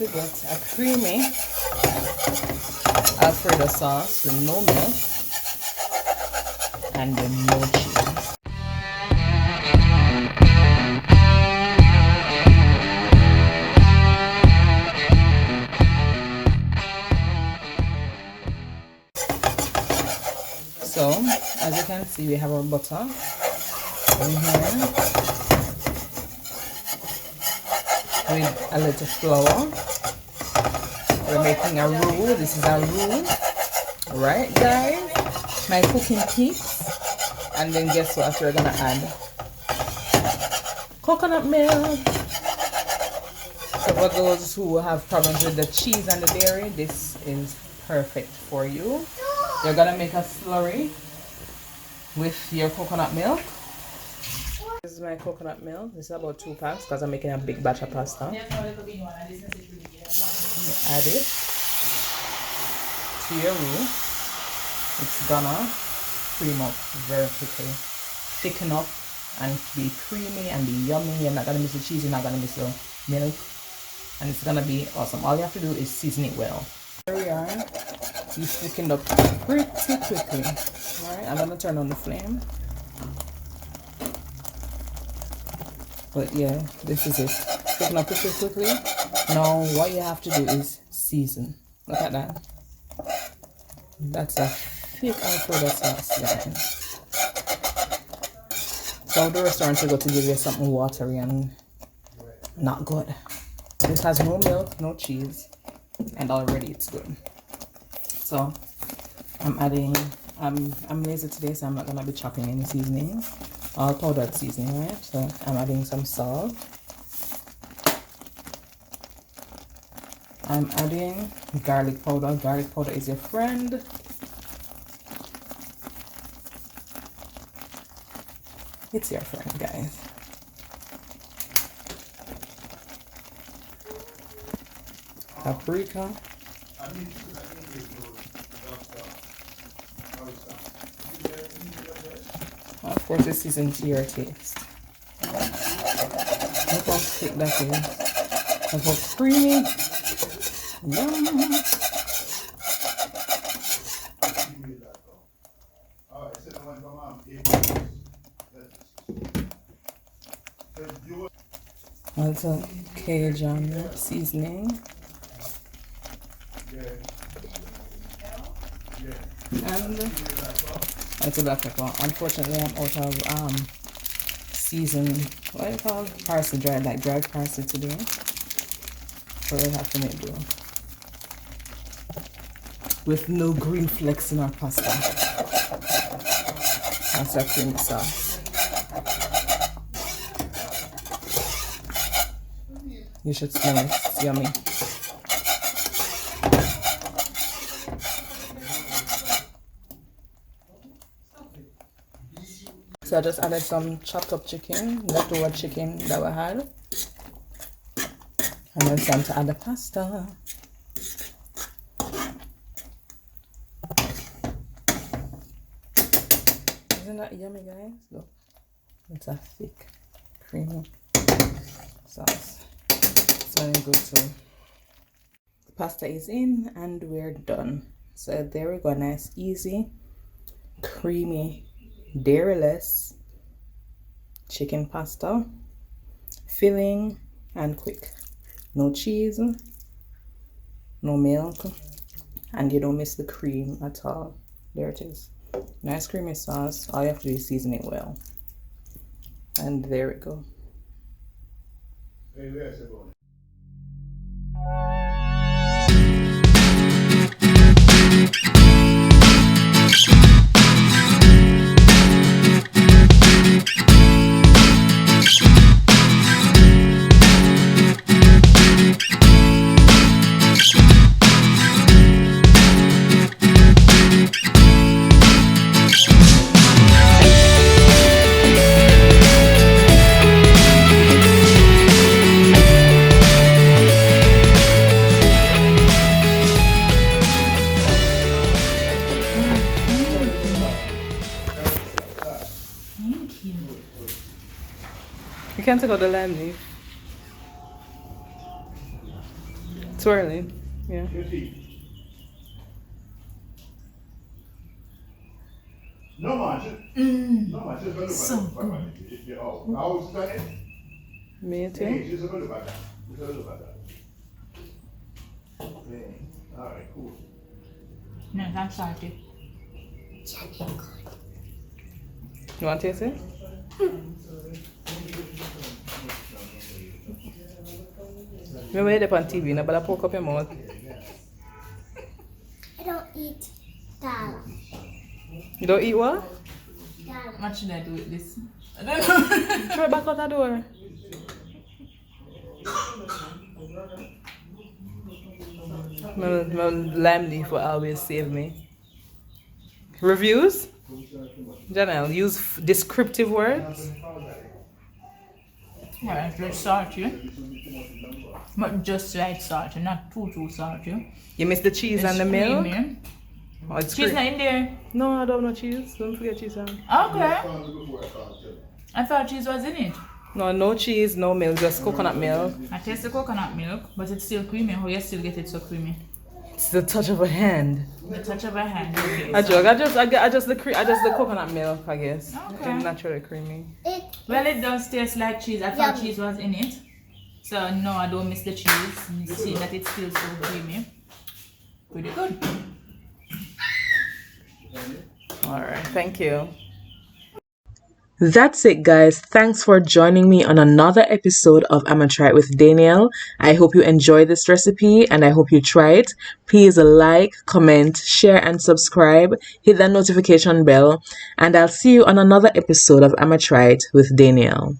to get a creamy Alfredo sauce with no milk and no cheese. So, as you can see, we have our butter in here with a little flour. We're making a roux. This is a roux, right, guys? My cooking tips. And then guess what? We're gonna add coconut milk. So for those who have problems with the cheese and the dairy, this is perfect for you. You're gonna make a slurry with your coconut milk. This is my coconut milk. This is about 2 packs because I'm making a big batch of pasta. Add it to your roux. It's gonna cream up very quickly, thicken up and be creamy and be yummy. You're not gonna miss the cheese, you're not gonna miss the milk, and it's gonna be awesome. All you have to do is season it well. Here we are. You thickened up pretty quickly. Alright, I'm gonna turn on the flame. But yeah, this is it. Thicken up pretty quickly. Now what you have to do is season. Look at that. That's a thick Alfredo sauce, guys. So the restaurants will go to give you something watery and not good. This has no milk, no cheese, and already it's good. So I'm adding, I'm lazy today, so I'm not gonna be chopping any seasoning, all powdered seasoning, right? So I'm adding some salt. I'm adding garlic powder. Garlic powder is your friend. It's your friend, guys. Paprika. Of course, this isn't to your taste. Look how thick that is. Look how creamy. Yum. Also Cajun seasoning. And it's a black pepper. Unfortunately, I'm out of seasoned, what do you call it? Parsley, dried parsley today. So we'll have to make do with no green flakes in our pasta. That's our creamy sauce. You should smell it. It's yummy. So I just added some chopped up chicken, leftover chicken that we had. And then it's time to add the pasta. Isn't that yummy, guys? Look, it's a thick, creamy sauce. Smelling good too. The pasta is in and we're done. So there we go, nice, easy, creamy, dairyless chicken pasta, filling and quick. No cheese, no milk, and you don't miss the cream at all. There it is. Nice creamy sauce. All you have to do is season it well. And there we go. You can't take out the lime leaf. Swirling. Yeah. No man, no man, just look So at it. Oh, how is that? Me too. Hey, just look at that. Just look at that. All right, cool. No, that's salty. You want to taste it? Remember you're on TV, no better poke up your mouth. I don't eat dal. You don't eat what? Dal. What should I do with this? I don't know. Throw it back out the door. My lime leaf will always save me. Reviews? Danielle, use descriptive words. Yeah, it's just salty. But just right salty, not too salty. You miss the cheese It's and the milk? creamy. Oh, it's Cheese cream. not in there. No, I don't know cheese. Don't forget cheese. Okay. I thought cheese was in it. No cheese, no milk, just coconut milk. I taste the coconut milk, but it's still creamy. How you still get it so creamy? It's the touch of a hand. The touch of a hand. Okay, I so- joke. I just the coconut milk, I guess. Okay. It's naturally creamy. Well, it does taste like cheese. I thought cheese was in it. So no, I don't miss the cheese. You see that it's still so creamy. Pretty good. All right, thank you. That's it, guys. Thanks for joining me on another episode of I'ma Try It with Danielle. I hope you enjoy this recipe and I hope you try it. Please like, comment, share, and subscribe. Hit that notification bell, and I'll see you on another episode of I'ma Try It with Danielle.